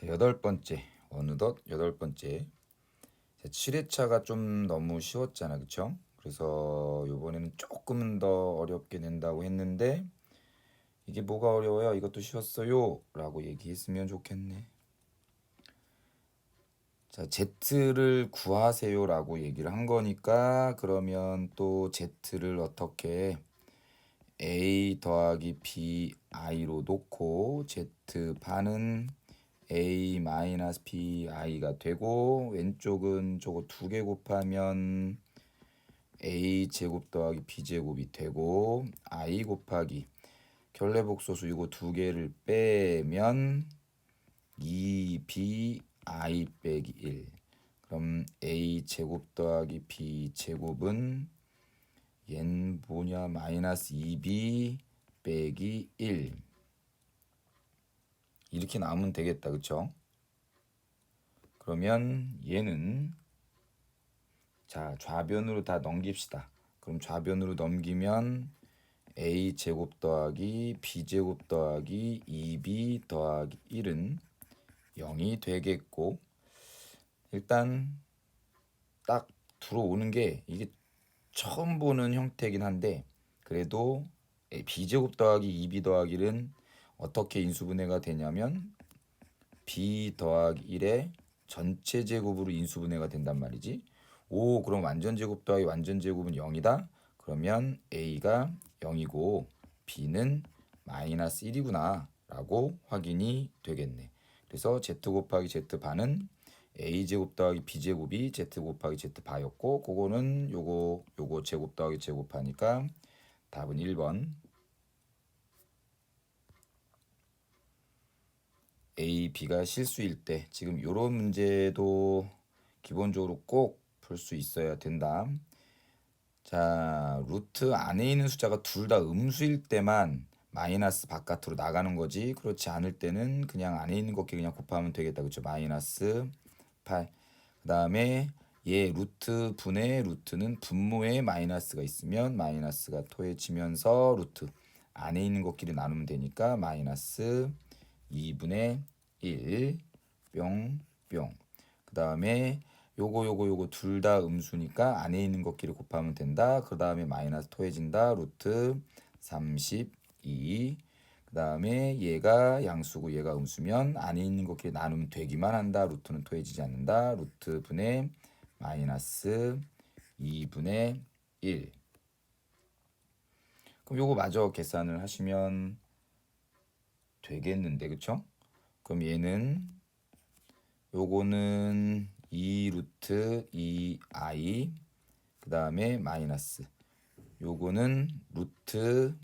자, 여덟 번째. 어느덧 여덟 번째. 자, 7회차가 좀 너무 쉬웠잖아. 그쵸? 그래서 요번에는 조금은 더 어렵게 낸다고 했는데 이게 뭐가 어려워요? 이것도 쉬웠어요. 라고 얘기했으면 좋겠네. 자, Z를 구하세요. 라고 얘기를 한 거니까 그러면 또 Z를 어떻게 A 더하기 B I로 놓고 Z 반은 A 마이너스 BI가 되고 왼쪽은 저거 두 개 곱하면 A 제곱 더하기 B 제곱이 되고 I 곱하기 결례복소수 이거 두 개를 빼면 2BI 빼기 1. 그럼 A 제곱 더하기 B 제곱은 얜 뭐냐 마이너스 2B 빼기 1 이렇게 나오면 되겠다. 그쵸? 그러면 얘는 자 좌변으로 다 넘깁시다. 그럼 좌변으로 넘기면 a 제곱 더하기 b 제곱 더하기 2b 더하기 1은 0이 되겠고 일단 딱 들어오는 게 이게 처음 보는 형태긴 한데 그래도 b 제곱 더하기 2b 더하기 1은 어떻게 인수분해가 되냐면 b 더하기 1의 전체 제곱으로 인수분해가 된단 말이지. 오, 그럼 완전 제곱 더하기 완전 제곱은 0이다. 그러면 a가 0이고 b는 마이너스 1이구나 라고 확인이 되겠네. 그래서 z 곱하기 z 반은 a 제곱 더하기 b 제곱이 z 곱하기 z 바였고 그거는 요거 제곱 더하기 제곱하니까 답은 1번 A, B가 실수일 때 지금 이런 문제도 기본적으로 꼭 풀 수 있어야 된다. 자, 루트 안에 있는 숫자가 둘 다 음수일 때만 마이너스 바깥으로 나가는 거지. 그렇지 않을 때는 그냥 안에 있는 것끼리 그냥 곱하면 되겠다. 그렇죠? 마이너스 8. 그 다음에 얘 루트 분의 루트는 분모에 마이너스가 있으면 마이너스가 토해지면서 루트 안에 있는 것끼리 나누면 되니까 마이너스 2분의 1 뿅 뿅. 그 다음에 요거 둘 다 음수니까 안에 있는 것끼리 곱하면 된다. 그 다음에 마이너스 토해진다. 루트 32. 그 다음에 얘가 양수고 얘가 음수면 안에 있는 것끼리 나누면 되기만 한다. 루트는 토해지지 않는다. 루트 분의 마이너스 2분의 1. 그럼 요거 마저 계산을 하시면 되겠는데 그쵸? 그럼 얘는 요거는 2 루트 2i 그 다음에 마이너스 요거는 루트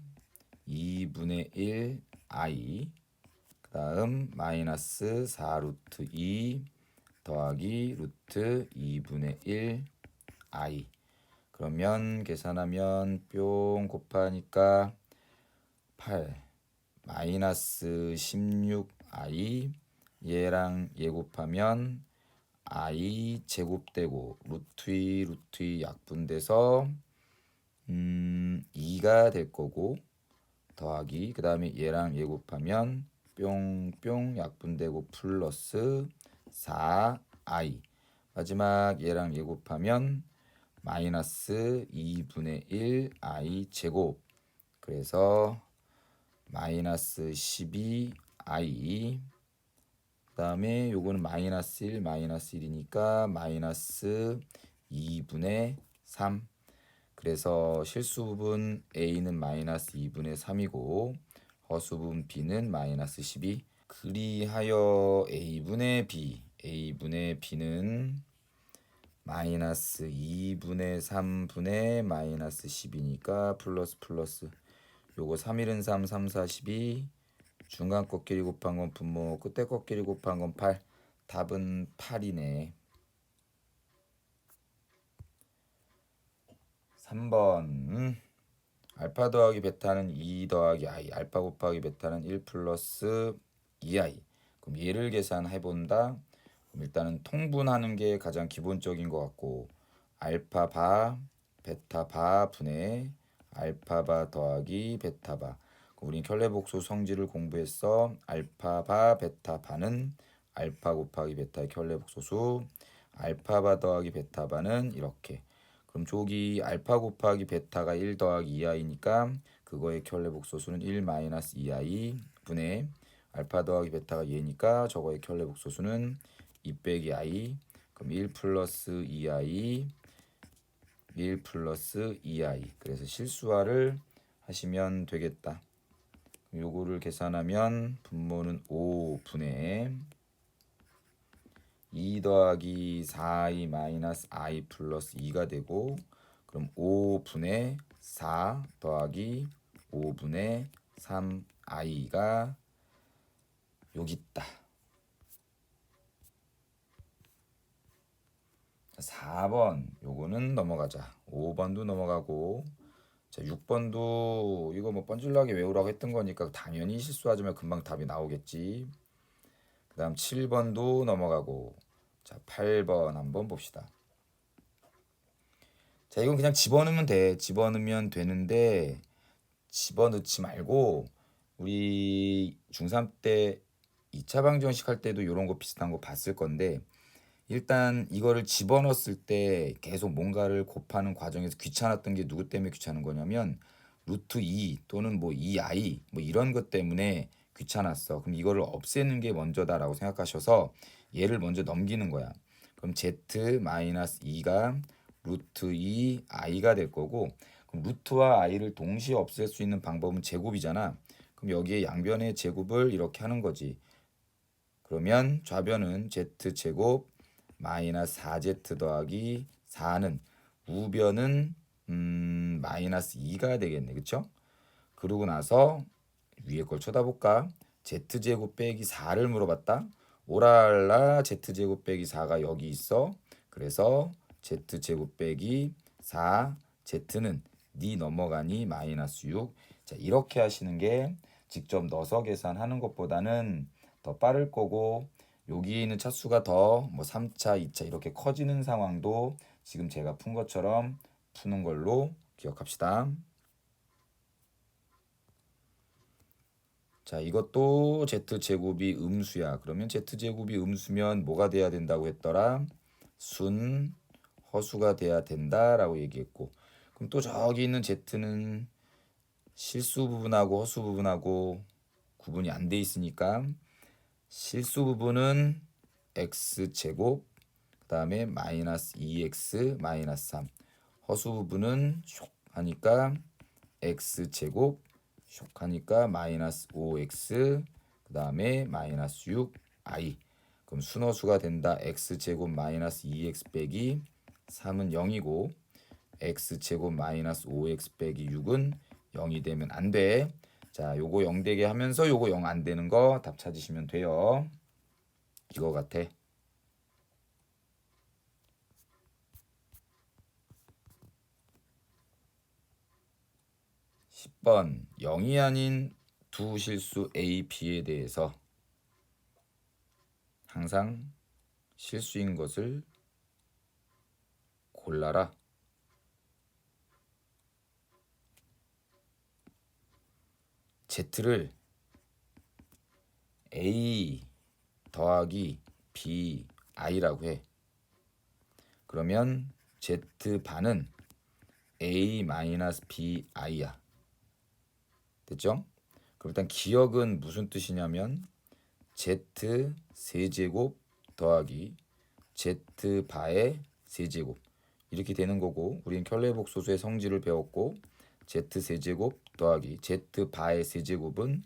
2분의 1i 그 다음 마이너스 4 루트 2 더하기 루트 2분의 1i 그러면 계산하면 뿅 곱하니까 8 마이너스 16i 얘랑 얘 곱하면 i 제곱되고 루트 2 약분돼서 2가 될 거고 더하기 그 다음에 얘랑 얘 곱하면 뿅뿅 약분되고 플러스 4i 마지막 얘랑 얘 곱하면 마이너스 2분의 1i 제곱 그래서 마이너스 12i 그 다음에 요거는 마이너스 1 마이너스 1이니까 마이너스 2분의 3 그래서 실수 부분 A는 마이너스 2분의 3이고 허수 부분 B는 마이너스 12 그리하여 A분의 B A분의 B는 마이너스 2분의 3분의 마이너스 10이니까 플러스 플러스 요거 3일은 3, 3, 4, 12 중간 꺾기를 곱한 건 분모 끝에 꺾기를 곱한 건 8 답은 8이네 3번 알파 더하기 베타는 2 더하기 i 알파 곱하기 베타는 1 플러스 2i 그럼 얘를 계산해 본다 그럼 일단은 통분하는 게 가장 기본적인 것 같고 알파 바 베타 바 분의 알파 바 더하기 베타 바 우린 켤레복수 성질을 공부했어 알파 바 베타 바는 알파 곱하기 베타의 켤레복소수 알파바 더하기 베타바는 이렇게. 그럼 저기 알파 곱하기 베타가 1 더하기 2i니까 그거의 켤레복소수는 1 마이너스 2i 분의 알파 더하기 베타가 얘니까 저거의 켤레복소수는 2 빼기 i. 그럼 1 플러스 2i 1 플러스 2i. 그래서 실수화를 하시면 되겠다. 요거를 계산하면 분모는 5분의 2 더하기 4i 마이너스 i 플러스 2가 되고, 그럼 5분의 4 더하기 5분의 3i가 여기 있다. 4번 요거는 넘어가자. 5번도 넘어가고, 자 6번도 이거 뭐 뻔질나게 외우라고 했던 거니까 당연히 실수하지만 금방 답이 나오겠지. 그 다음 7번도 넘어가고, 자 8번 한번 봅시다. 자 이건 그냥 집어넣으면 돼. 집어넣으면 되는데 집어넣지 말고 우리 중3 때 2차 방정식 할 때도 이런 거 비슷한 거 봤을 건데, 일단 이거를 집어넣었을 때 계속 뭔가를 곱하는 과정에서 귀찮았던 게 누구 때문에 귀찮은 거냐면 루트 2 또는 뭐 2i 뭐 이런 것 때문에 귀찮았어. 그럼 이거를 없애는 게 먼저다라고 생각하셔서 얘를 먼저 넘기는 거야. 그럼 z-2가 루트 2i가 될 거고, 그럼 루트와 i를 동시에 없앨 수 있는 방법은 제곱이잖아. 그럼 여기에 양변의 제곱을 이렇게 하는 거지. 그러면 좌변은 z제곱 마이너스 4z 더하기 4는 우변은 마이너스 2가 되겠네. 그쵸? 그러고 나서 위에 걸 쳐다볼까? z제곱 빼기 4를 물어봤다. 오랄라 z제곱 빼기 4가 여기 있어. 그래서 z제곱 빼기 4 z는 니 넘어가니 마이너스 6. 자 이렇게 하시는 게 직접 넣어서 계산하는 것보다는 더 빠를 거고, 여기 있는 차수가 더 뭐 3차, 2차 이렇게 커지는 상황도 지금 제가 푼 것처럼 푸는 걸로 기억합시다. 자 이것도 z제곱이 음수야. 그러면 z제곱이 음수면 뭐가 돼야 된다고 했더라? 순 허수가 돼야 된다라고 얘기했고, 그럼 또 저기 있는 z는 실수 부분하고 허수 부분하고 구분이 안 돼 있으니까 실수 부분은 x제곱 그 다음에 마이너스 2x 마이너스 3, 허수 부분은 쇽 하니까 x제곱 쇽 하니까 마이너스 5x 그 다음에 마이너스 6i. 그럼 순허수가 된다. x제곱 마이너스 2x 빼기 3은 0이고 x제곱 마이너스 5x 빼기 6은 0이 되면 안 돼. 자 요거 0 되게 하면서 요거 0 안 되는 거 답 찾으시면 돼요. 이거 같아. 10번 0이 아닌 두 실수 A, B에 대해서 항상 실수인 것을 골라라. Z를 A 더하기 B, I라고 해. 그러면 Z반은 A 마이너스 B, I야. 됐죠? 그럼 일단 기억은 무슨 뜻이냐면 Z 세제곱 더하기 Z 바의 세제곱 이렇게 되는 거고, 우리는 켤레복소수의 성질을 배웠고 Z 세제곱 더하기 Z 바의 세제곱은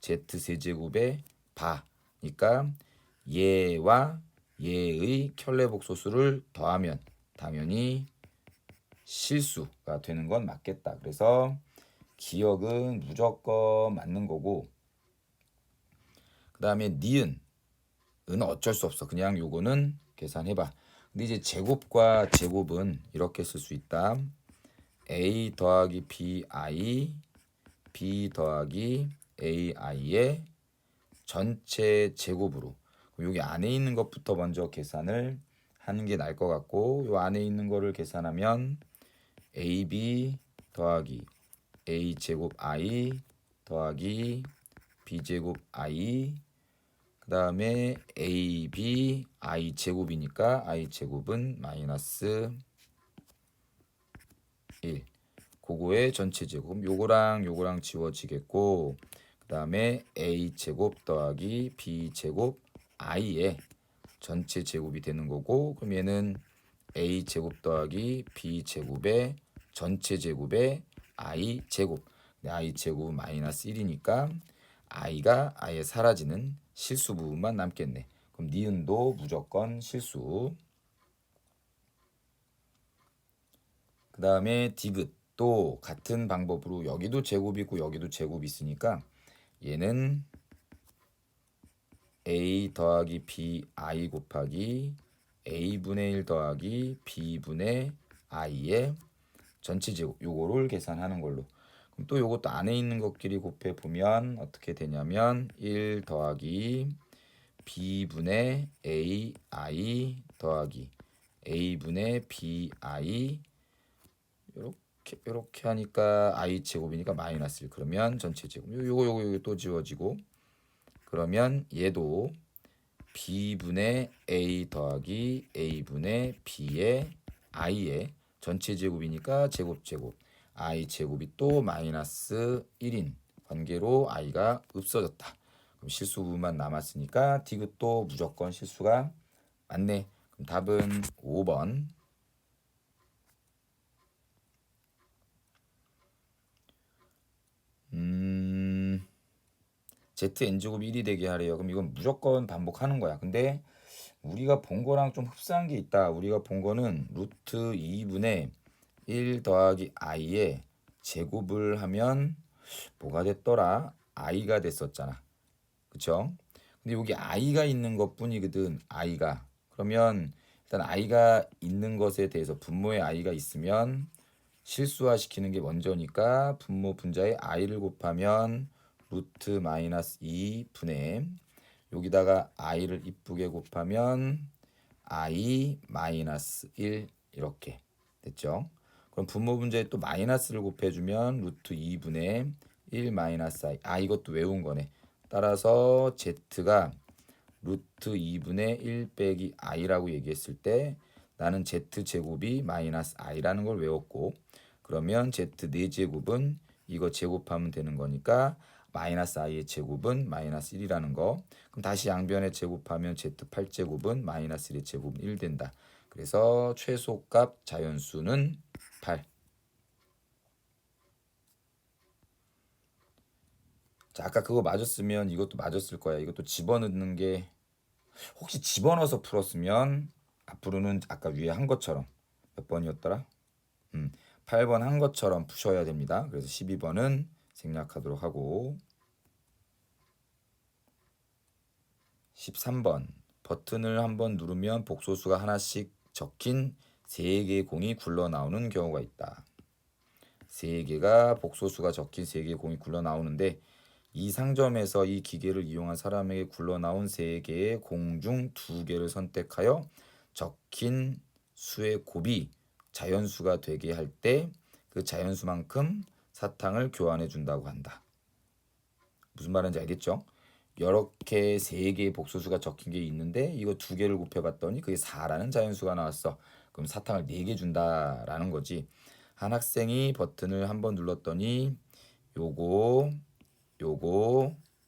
Z 세제곱의 바니까 얘와 얘의 켤레복소수를 더하면 당연히 실수가 되는 건 맞겠다. 그래서 기억은 무조건 맞는 거고, 그 다음에 니은은 어쩔 수 없어. 그냥 요거는 계산해봐. 근데 이제 제곱과 제곱은 이렇게 쓸 수 있다. a 더하기 bi, b 더하기 ai의 전체 제곱으로. 여기 안에 있는 것부터 먼저 계산을 하는 게 나을 것 같고, 요 안에 있는 거를 계산하면 ab 더하기 a 제곱 i 더하기 b 제곱 i, 그 다음에 ab i 제곱이니까 i 제곱은 마이너스 1. 그거의 전체 제곱. 요거랑 요거랑 지워지겠고, 그 다음에 a 제곱 더하기 b 제곱 i의 전체 제곱이 되는 거고, 그럼 얘는 a 제곱 더하기 b 제곱의 전체 제곱의 i 제곱. i 제곱은 마이너스 1이니까 i가 아예 사라지는 실수 부분만 남겠네. 그럼 니은도 무조건 실수. 그 다음에 디귿도 같은 방법으로 여기도 제곱이 있고 여기도 제곱이 있으니까 얘는 a 더하기 b i 곱하기 a분의 1 더하기 b분의 i의 전체 제곱, 요거를 계산하는 걸로. 그럼 또 요것도 안에 있는 것끼리 곱해 보면 어떻게 되냐면 1 더하기 b분의 ai 더하기 a분의 bi, 요렇게 하니까 i 제곱이니까 마이너스 1. 그러면 전체 제곱, 요거 또 지워지고, 그러면 얘도 b분의 a 더하기 a분의 b의 i의 전체 제곱이니까 제곱 i 제곱이 또 마이너스 1인 관계로 i가 없어졌다. 그럼 실수 부분만 남았으니까 디귿도 무조건 실수가 맞네. 그럼 답은 5번. ZN제곱이 1이 되게 하래요. 그럼 이건 무조건 반복하는 거야. 근데 우리가 본 거랑 좀 흡사한 게 있다. 우리가 본 거는 루트 2분의 1 더하기 i의 제곱을 하면 뭐가 됐더라? i가 됐었잖아. 그쵸? 근데 여기 i가 있는 것 뿐이거든. i가. 그러면 일단 i가 있는 것에 대해서 분모에 i가 있으면 실수화 시키는 게 먼저니까 분모 분자에 i를 곱하면 루트 마이너스 2분의 여기다가 i를 이쁘게 곱하면 i 마이너스 1 이렇게 됐죠. 그럼 분모 분자에 또 마이너스를 곱해주면 루트 2분의 1 마이너스 i. 이것도 외운 거네. 따라서 z가 루트 2분의 1 빼기 i라고 얘기했을 때 나는 z제곱이 마이너스 i라는 걸 외웠고, 그러면 z 4제곱은 이거 제곱하면 되는 거니까 마이너스 i의 제곱은 마이너스 1이라는 거. 그럼 다시 양변에 제곱하면 z 8제곱은 마이너스 1의 제곱은 1 된다. 그래서 최소값 자연수는 8. 자, 아까 그거 맞았으면 이것도 맞았을 거야. 이것도 집어넣는 게 혹시 집어넣어서 풀었으면 앞으로는 아까 위에 한 것처럼 몇 번이었더라? 8번 한 것처럼 푸셔야 됩니다. 그래서 12번은 생략하도록 하고, 13번 버튼을 한번 누르면 복소수가 하나씩 적힌 3개의 공이 굴러 나오는 경우가 있다. 3개가 복소수가 적힌 3개의 공이 굴러 나오는데 이 상점에서 이 기계를 이용한 사람에게 굴러나온 3개의 공 중 2개를 선택하여 적힌 수의 곱이 자연수가 되게 할 때 그 자연수만큼 사탕을 교환해 준다고 한다. 무슨 말인지 알겠죠? 이렇게 3개의 복소수가 적힌 게 있는데 이거 2개를 곱해봤더니 그게 4라는 자연수가 나왔어. 그럼 사탕을 4개 준다라는 거지. 한 학생이 버튼을 한번 눌렀더니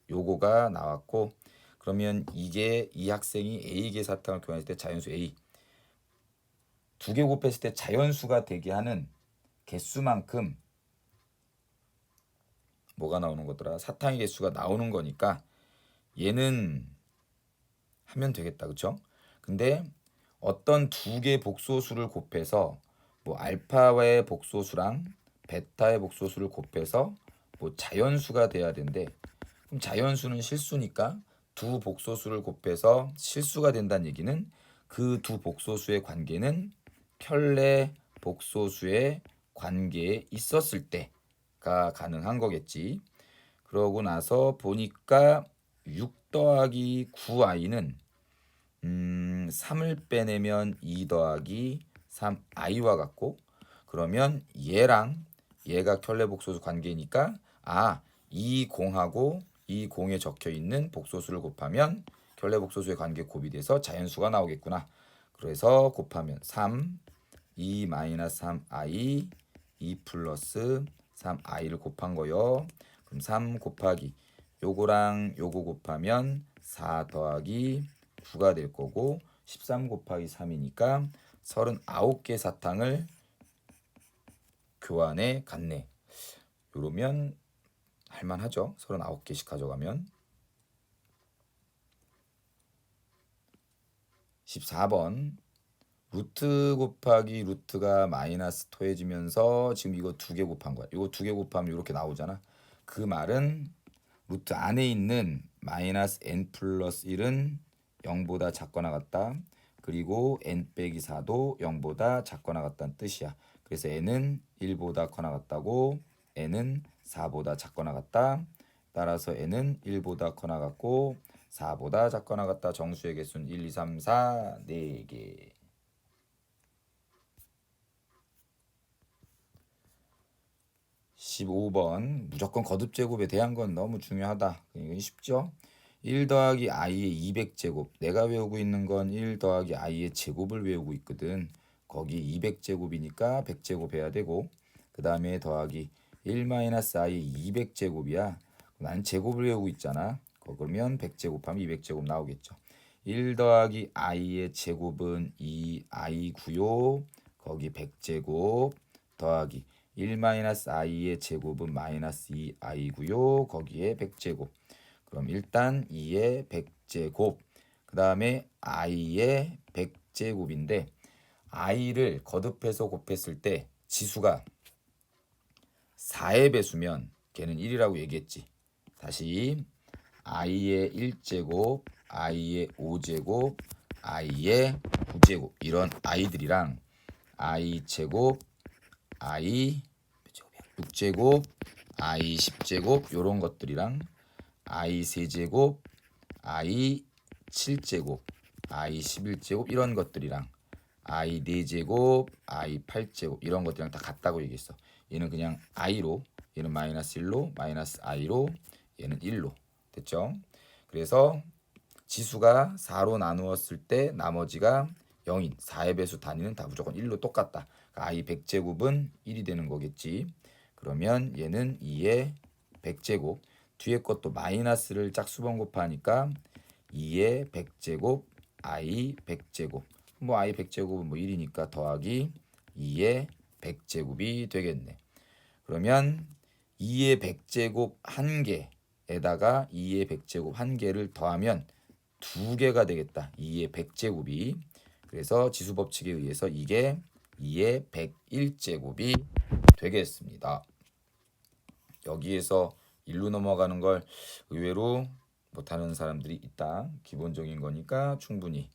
요거가 나왔고, 그러면 이게 이 학생이 A개 사탕을 교환했을 때 자연수 A 2개 곱했을 때 자연수가 되게 하는 개수만큼 뭐가 나오는 거더라? 사탕의 개수가 나오는 거니까 얘는 하면 되겠다. 그쵸? 근데 어떤 2개 복소수를 곱해서 뭐 알파의 복소수랑 베타의 복소수를 곱해서 뭐 자연수가 돼야 된대. 그럼 자연수는 실수니까 두 복소수를 곱해서 실수가 된다는 얘기는 그 두 복소수의 관계는 편례 복소수의 관계에 있었을 때가 가능한 거겠지. 그러고 나서 보니까 6 더하기 9i는 3을 빼내면 2 더하기 3i와 같고, 그러면 얘랑 얘가 켤레 복소수 관계니까 이 공하고 이 공에 적혀 있는 복소수를 곱하면 결례복소수의 관계 곱이 돼서 자연수가 나오겠구나. 그래서 곱하면 3, 2 마이너스 3i 2 플러스 3i를 곱한 거요. 그럼 3 곱하기 요거랑 요거 곱하면 4 더하기 9가 될 거고 13 곱하기 3이니까 39개 사탕을 교환해 갔네. 요러면 할만하죠. 39개씩 가져가면. 14번 루트 곱하기 루트가 마이너스 더해지면서 지금 이거 두 개 곱한 거야. 이거 두 개 곱하면 이렇게 나오잖아. 그 말은 루트 안에 있는 마이너스 n 플러스 1은 0보다 작거나 같다. 그리고 n 빼기 4도 0보다 작거나 같다는 뜻이야. 그래서 n은 1보다 커나 같다고, n은 4보다 작거나 같다. 따라서 n은 1보다 커나 같고 4보다 작거나 같다. 정수의 개수는 1, 2, 3, 4, 4개. 15번 무조건 거듭제곱에 대한 건 너무 중요하다. 이건 쉽죠? 1 더하기 i의 200제곱. 내가 외우고 있는 건 1 더하기 i의 제곱을 외우고 있거든. 거기 200제곱이니까 100제곱 해야 되고 그 다음에 더하기 1 마이너스 i의 200제곱이야. 난 제곱을 외우고 있잖아. 그러면 100제곱하면 200제곱 나오겠죠. 1 더하기 i의 제곱은 2i고요. 거기 100제곱 더하기 1 마이너스 i의 제곱은 마이너스 2i고요. 거기에 100제곱. 그럼 일단 2의 100제곱. 그 다음에 i의 100제곱인데 i를 거듭해서 곱했을 때 지수가 4의 배수면 걔는 1이라고 얘기했지. 다시 i의 1제곱, i의 5제곱, i의 9제곱 이런 i들이랑 i 제곱, i 6제곱, i 10제곱 요런 것들이랑 i 세제곱, i 7제곱, i 11제곱 이런 것들이랑 i 4제곱, i 8제곱 이런 것들이랑 다 같다고 얘기했어. 얘는 그냥 i로, 얘는 마이너스 1로, 마이너스 i로, 얘는 1로. 됐죠? 그래서 지수가 4로 나누었을 때 나머지가 0인 4의 배수 단위는 다 무조건 1로 똑같다. 그러니까 i 100제곱은 1이 되는 거겠지. 그러면 얘는 2의 100제곱. 뒤에 것도 마이너스를 짝수번 곱하니까 2의 100제곱 i 100제곱. 뭐 i 100제곱은 뭐 1이니까 더하기 2의 100제곱이 되겠네. 그러면 2의 100제곱 1개에다가 2의 100제곱 1개를 더하면 2개가 되겠다. 2의 100제곱이. 그래서 지수 법칙에 의해서 이게 2의 101제곱이 되겠습니다. 여기에서 1로 넘어가는 걸 의외로 못하는 사람들이 있다. 기본적인 거니까 충분히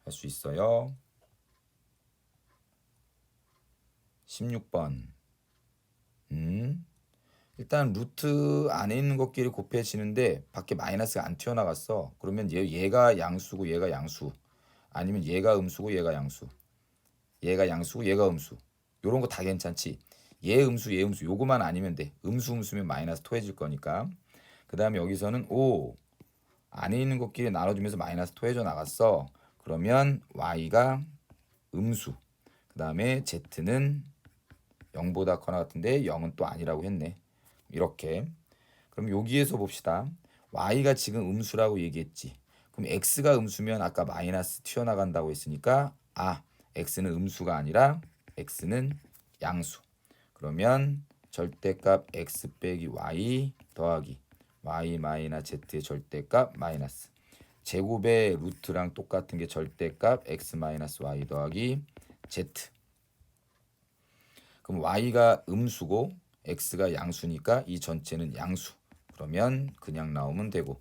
할 수 있어요. 16번 일단 루트 안에 있는 것끼리 곱해지는데 밖에 마이너스가 안 튀어나갔어. 그러면 얘가 양수고 얘가 양수, 아니면 얘가 음수고 얘가 양수, 얘가 양수고 얘가 음수, 요런 거 다 괜찮지. 얘 음수 얘 음수 요거만 아니면 돼. 음수 음수면 마이너스 토해질 거니까. 그 다음에 여기서는 O 안에 있는 것끼리 나눠주면서 마이너스 토해져 나갔어. 그러면 y가 음수, 그 다음에 z는 0보다 커나 같은데 0은 또 아니라고 했네. 이렇게. 그럼 여기에서 봅시다. y가 지금 음수라고 얘기했지. 그럼 x가 음수면 아까 마이너스 튀어나간다고 했으니까 x는 음수가 아니라 x는 양수. 그러면 절대값 x 빼기 y 더하기 y 마이너스 z의 절대값 마이너스 제곱의 루트랑 똑같은 게 절대값 x 마이너스 y 더하기 z. 그럼 y가 음수고 x가 양수니까 이 전체는 양수. 그러면 그냥 나오면 되고,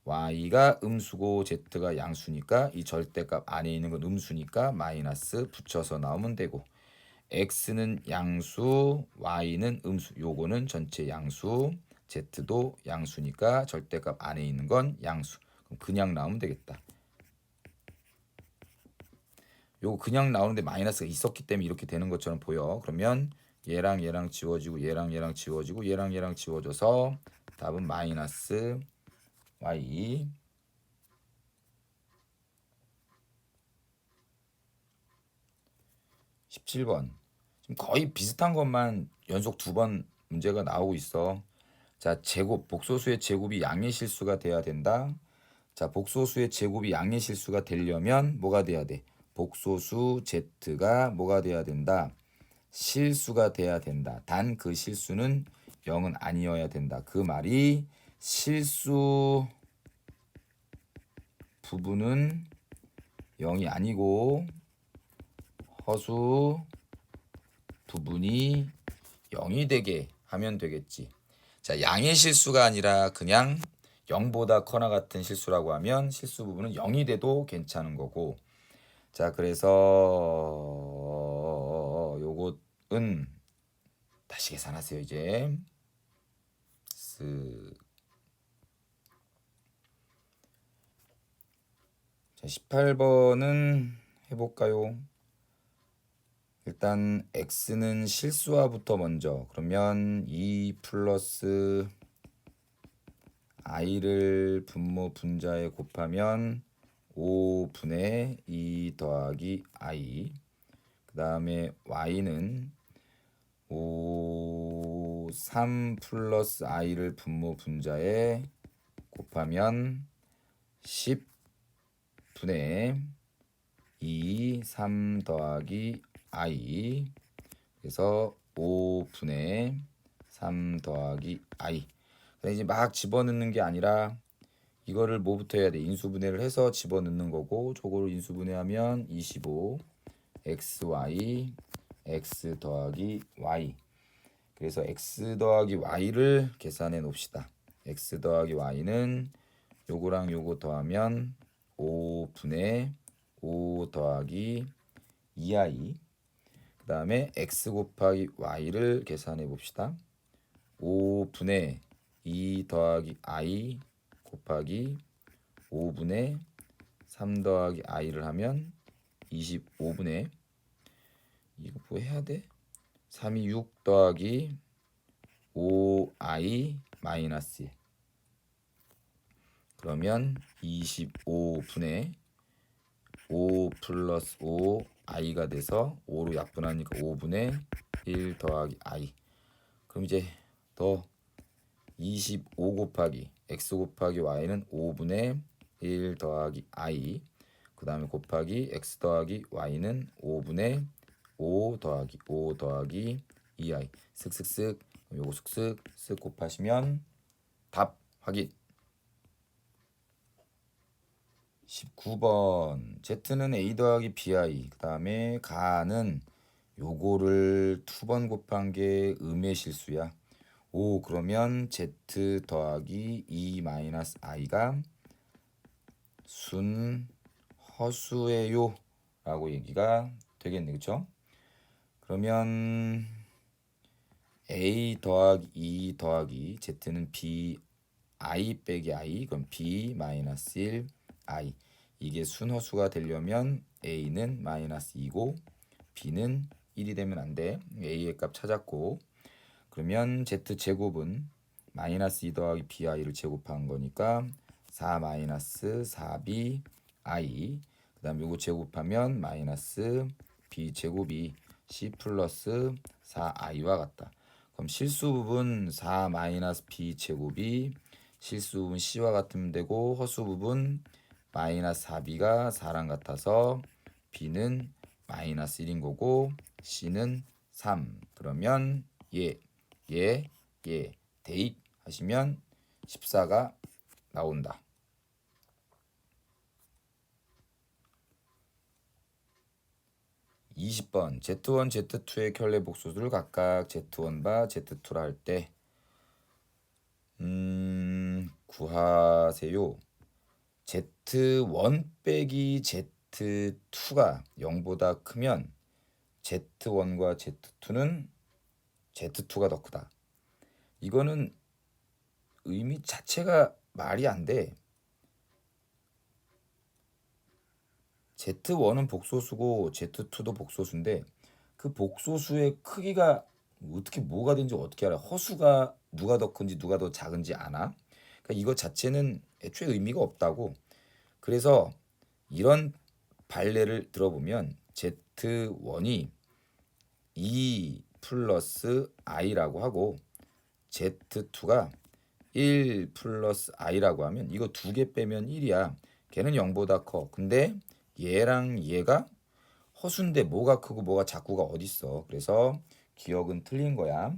y가 음수고 z가 양수니까 이 절대값 안에 있는 건 음수니까 마이너스 붙여서 나오면 되고, x는 양수, y는 음수. 요거는 전체 양수, z도 양수니까 절대값 안에 있는 건 양수. 그럼 그냥 나오면 되겠다. 요거 그냥 나오는데 마이너스가 있었기 때문에 이렇게 되는 것처럼 보여. 그러면 얘랑 얘랑 지워지고 얘랑 얘랑 지워지고 얘랑 얘랑 지워져서 답은 마이너스 y. 17번. 지금 거의 비슷한 것만 연속 2번 문제가 나오고 있어. 자, 제곱, 복소수의 제곱이 양의 실수가 돼야 된다. 자, 복소수의 제곱이 양의 실수가 되려면 뭐가 돼야 돼? 복소수 z가 뭐가 돼야 된다? 실수가 돼야 된다. 단 그 실수는 0은 아니어야 된다. 그 말이 실수 부분은 0이 아니고 허수 부분이 0이 되게 하면 되겠지. 자, 양의 실수가 아니라 그냥 0보다 커나 같은 실수라고 하면 실수 부분은 0이 돼도 괜찮은 거고. 자, 그래서 요것은 다시 계산하세요. 이제 자, 18번은 해볼까요? 일단 x는 실수화부터 먼저. 그러면 2 플러스 i를 분모 분자에 곱하면 5분의 2 더하기 i. 그 다음에 y는 3 플러스 i를 분모 분자에 곱하면 10분의 2, 3 더하기 i. 그래서 5분의 3 더하기 i. 이제 막 집어넣는 게 아니라 이거를 뭐부터 해야 돼? 인수분해를 해서 집어넣는 거고, 저거를 인수분해하면 25 xy x 더하기 y. 그래서 x 더하기 y를 계산해 놓읍시다. x 더하기 y는 요거랑 요거 더하면 5분의 5 더하기 2i. 그 다음에 x 곱하기 y를 계산해 봅시다. 5분의 2 더하기 i 곱하기 5분의 3 더하기 i를 하면 25분의 이거 뭐 해야 돼? 3이 6 더하기 5i 마이너스 1. 그러면 25분의 5 플러스 5 i가 돼서 5로 약분하니까 5분의 1 더하기 i. 그럼 이제 더 25 곱하기 x 곱하기 y는 5분의 1 더하기 i. 그 다음에 곱하기 x 더하기 y는 5분의 5 더하기 5 더하기 2i. 쓱쓱쓱 요거 쓱쓱 쓱 곱하시면 답 확인. 19번 z는 a 더하기 bi. 그 다음에 가는 요거를 2번 곱한 게 음의 실수야. 오, 그러면 z 더하기 2 마이너스 i가 순 허수예요 라고 얘기가 되겠네. 그쵸? 그러면 a 더하기 2 더하기 z는 b i 빼기 i. 그럼 b 마이너스 1 i. 이게 순허수가 되려면 a는 마이너스 2고 b는 1이 되면 안 돼. a의 값 찾았고, 그러면 z제곱은 마이너스 2 더하기 bi를 제곱한 거니까 4 마이너스 4bi. 그 다음 요거 제곱하면 마이너스 b제곱이 c 플러스 4i와 같다. 그럼 실수 부분 4 마이너스 b제곱이 실수 부분 c와 같으면 되고, 허수 부분 마이너스 4b가 4랑 같아서 b는 마이너스 1인 거고 c는 3. 그러면 대입하시면 14가 나온다. 20번 Z1, Z2의 켤레 복소수를 각각 Z1바 Z2라 할 때 구하세요. Z1 빼기 Z2가 0보다 크면 Z1과 Z2는 Z2가 더 크다. 이거는 의미 자체가 말이 안 돼. Z1은 복소수고 Z2도 복소수인데 그 복소수의 크기가 어떻게 뭐가 된지 어떻게 알아? 허수가 누가 더 큰지 누가 더 작은지 아나? 그러니까 이거 자체는 애초에 의미가 없다고. 그래서 이런 발레를 들어보면 Z1이 2 플러스 i라고 하고 z2가 1 플러스 i라고 하면 이거 두 개 빼면 1이야. 걔는 0보다 커. 근데 얘랑 얘가 허수인데 뭐가 크고 뭐가 작고가 어딨어. 그래서 기억은 틀린 거야.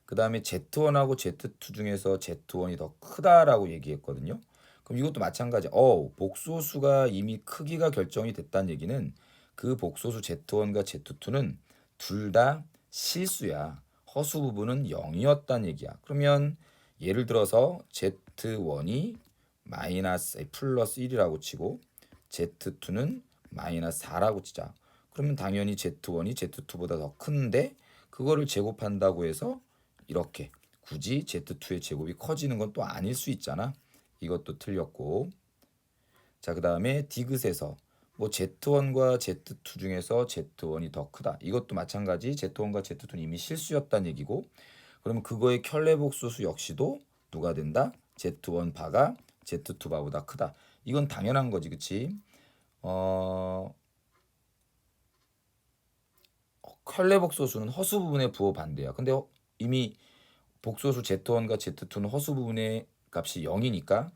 그 다음에 Z1하고 Z2 중에서 Z1이 더 크다라고 얘기했거든요. 그럼 이것도 마찬가지. 복소수가 이미 크기가 결정이 됐다는 얘기는 그 복소수 Z1과 Z2는 둘 다 실수야. 허수 부분은 0이었다는 얘기야. 그러면 예를 들어서 Z1이 마이너스 플러스 1이라고 치고 Z2는 마이너스 4라고 치자. 그러면 당연히 Z1이 Z2보다 더 큰데 그거를 제곱한다고 해서 이렇게 굳이 Z2의 제곱이 커지는 건 또 아닐 수 있잖아. 이것도 틀렸고. 자, 그 다음에 디귿에서 뭐 Z1과 Z2 중에서 Z1이 더 크다. 이것도 마찬가지. Z1과 Z2는 이미 실수였다는 얘기고. 그러면 그거의 켤레복소수 역시도 누가 된다? Z1 바가 Z2 바보다 크다. 이건 당연한 거지, 그치? 켤레복소수는 허수 부분의 부호 반대야. 근데 이미 복소수 Z1과 Z2는 허수 부분의 값이 0이니까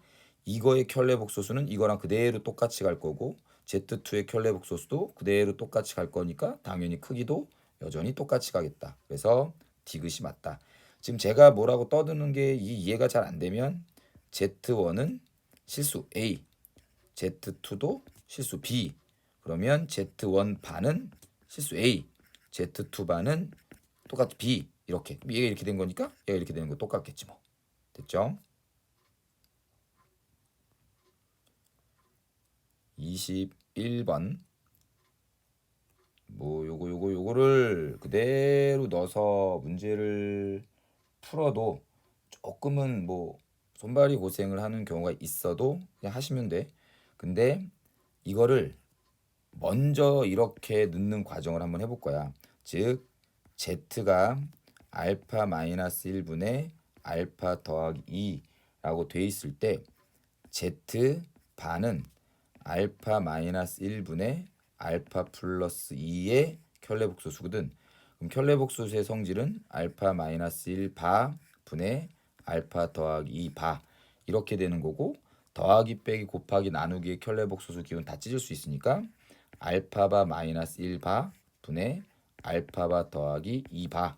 이거의 켤레복소수는 이거랑 그대로 똑같이 갈 거고 Z2의 켤레복소수도 그대로 똑같이 갈 거니까 당연히 크기도 여전히 똑같이 가겠다. 그래서 디귿이 맞다. 지금 제가 뭐라고 떠드는 게 이 이해가 잘 안 되면 Z1은 실수 A, Z2도 실수 B, 그러면 Z1 반은 실수 A, Z2 반은 똑같이 B 이렇게. 얘가 이렇게 된 거니까 얘가 이렇게 되는 거 똑같겠지 뭐. 됐죠? 21번 뭐 요거를 그대로 넣어서 문제를 풀어도 조금은 뭐 손발이 고생을 하는 경우가 있어도 그냥 하시면 돼. 근데 이거를 먼저 이렇게 넣는 과정을 한번 해볼 거야. 즉 Z가 알파 마이너스 1분의 알파 더하기 2라고 돼 있을 때 Z 반은 알파 마이너스 1분의 알파 플러스 2의 켤레복소수거든. 그럼 켤레복소수의 성질은 알파 마이너스 1바 분의 알파 더하기 2바 이렇게 되는 거고 더하기 빼기 곱하기 나누기의 켤레복소수 기호는 다 찢을 수 있으니까 알파바 마이너스 1바 분의 알파바 더하기 2바.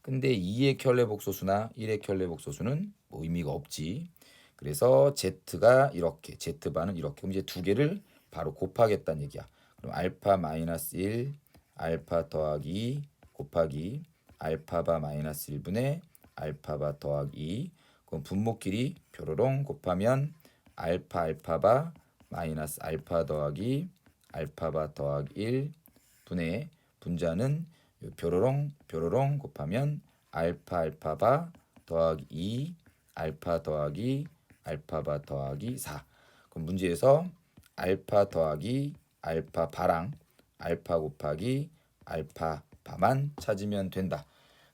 근데 2의 켤레복소수나 1의 켤레복소수는 뭐 의미가 없지. 그래서 Z가 이렇게 Z바는 이렇게. 그럼 이제 두 개를 바로 곱하겠다는 얘기야. 그럼 알파 마이너스 1 알파 더하기 2 곱하기 알파바 마이너스 1분의 알파바 더하기 2. 그럼 분모끼리 뾰로롱 곱하면 알파 알파바 마이너스 알파 더하기 알파바 더하기 1 분의 분자는 뾰로롱 뾰로롱 곱하면 알파 알파바 더하기 2 알파 더하기 알파바 더하기 4. 그럼 문제에서 알파 더하기 알파 바랑 알파 곱하기 알파 바만 찾으면 된다.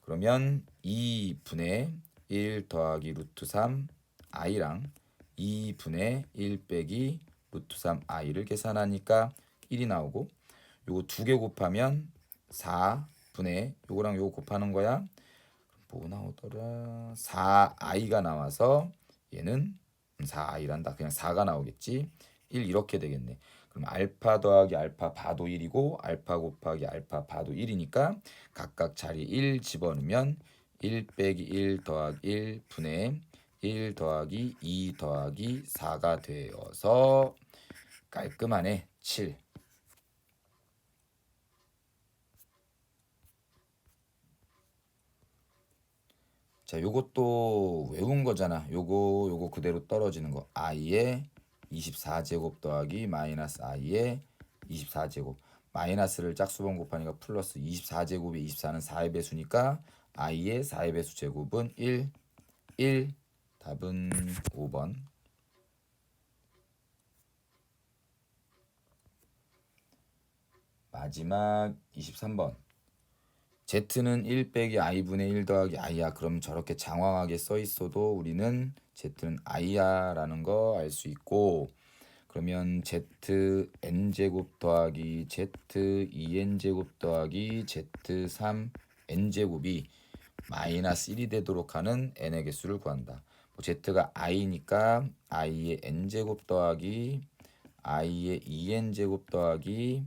그러면 2분의 1 더하기 루트 3 i랑 2분의 1 빼기 루트 3 i를 계산하니까 1이 나오고 요거 두 개 곱하면 4분의 요거랑 요거 곱하는 거야. 뭐 나오더라? 4i가 나와서 얘는 4i란다. 그냥 4가 나오겠지. 1 이렇게 되겠네. 그럼 알파 더하기 알파 바도 1이고 알파 곱하기 알파 바도 1이니까 각각 자리 1 집어넣으면 1 빼기 1 더하기 1 분의 1 더하기 2 더하기 4가 되어서 깔끔하네. 7. 자, 요것도 외운 거잖아. 요거 그대로 떨어지는 거. i의 24제곱 더하기 마이너스 i의 24제곱. 마이너스를 짝수번 곱하니까 플러스 24제곱에 24는 4의 배수니까 i의 4의 배수 제곱은 1. 답은 5번. 마지막 23번. Z는 1 빼기 i분의 1 더하기 i야. 그럼 저렇게 장황하게 써 있어도 우리는 Z는 i야 라는 거 알 수 있고, 그러면 zn 제곱 더하기 z2n제곱 더하기 z3n제곱이 마이너스 1이 되도록 하는 n의 개수를 구한다. 뭐 z가 i니까 i의 n제곱 더하기 i의 2n제곱 더하기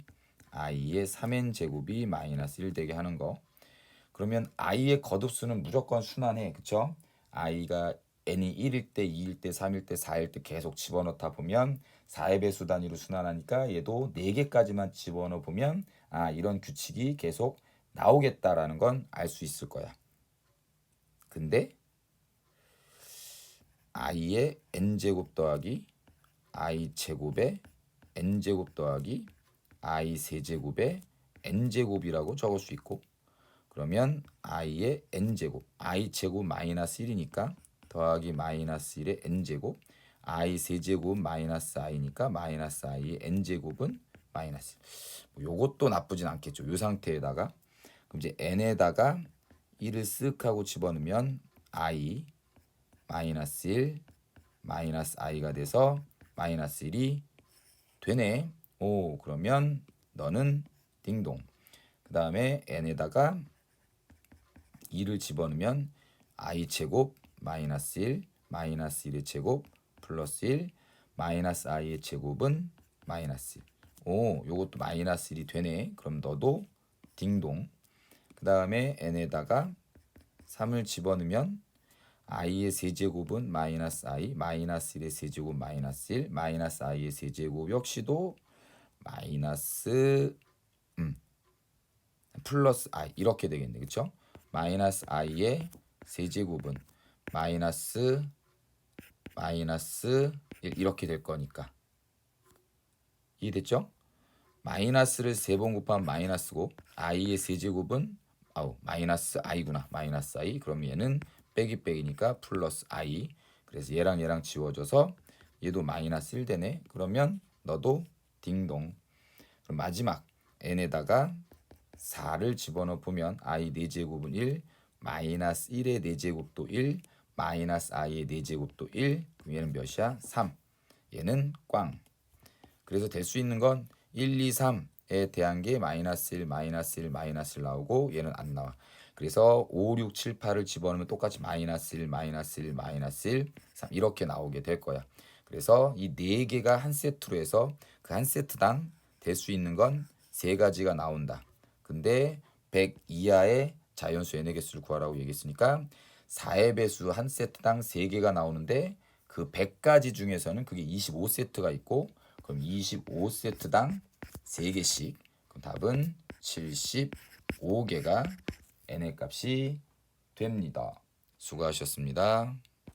i의 3n제곱이 마이너스 1 되게 하는 거. 그러면 i의 거듭수는 무조건 순환해. 그쵸? i가 n이 1일 때, 2일 때, 3일 때, 4일 때 계속 집어넣다 보면 4의 배수 단위로 순환하니까 얘도 4개까지만 집어넣어 보면 이런 규칙이 계속 나오겠다라는 건 알 수 있을 거야. 근데 i의 n제곱 더하기 i 제곱에 n제곱 더하기 i 세제곱에 n제곱이라고 적을 수 있고, 그러면 i의 n제곱, i 제곱 마이너스 1이니까 더하기 마이너스 1의 n제곱, i 세제곱 마이너스 i니까 마이너스 i의 n제곱은 마이너스 1. 요것도 나쁘진 않겠죠. 요 상태에다가 그럼 이제 n에다가 1을 쓱 하고 집어넣으면 i 마이너스 1 마이너스 i가 돼서 마이너스 1이 되네. 오, 그러면 너는 딩동. 그 다음에 n에다가 2를 집어넣으면 i 제곱 마이너스 1 마이너스 1의 제곱 플러스 1 마이너스 i의 제곱은 마이너스 1. 오, 요것도 마이너스 1이 되네. 그럼 너도 딩동. 그 다음에 n에다가 3을 집어넣으면 i의 세제곱은 마이너스 i 마이너스 1의 세제곱 마이너스 1 마이너스 i의 세제곱 역시도 마이너스 플러스 i 이렇게 되겠네. 그쵸? 마이너스 i의 세제곱은 마이너스 1 이렇게 될 거니까. 이해됐죠? 마이너스를 3번 곱하면 마이너스고 i의 세제곱은 마이너스 i구나. 마이너스 i. 그럼 얘는 빼기 빼기니까 플러스 i. 그래서 얘랑 얘랑 지워져서 얘도 마이너스 1 되네. 그러면 너도 딩동. 그럼 마지막 n에다가 4를 집어넣어 보면 i 4제곱은 1 마이너스 1의 4제곱도 1 마이너스 i의 4제곱도 1. 그럼 얘는 몇이야? 3. 얘는 꽝. 그래서 될 수 있는 건 1, 2, 3에 대한 게 마이너스 1, 마이너스 1, 마이너스 1 나오고 얘는 안 나와. 그래서 5, 6, 7, 8을 집어넣으면 똑같이 마이너스 1, 마이너스 1, 마이너스 1, 3 이렇게 나오게 될 거야. 그래서 이 4개가 한 세트로 해서 그 한 세트당 될 수 있는 건 3가지가 나온다. 근데 100 이하의 자연수 n의 개수를 구하라고 얘기했으니까 4의 배수 한 세트당 3개가 나오는데 그 100가지 중에서는 그게 25세트가 있고 그럼 25세트당 3개씩. 그럼 답은 75개가 n의 값이 됩니다. 수고하셨습니다.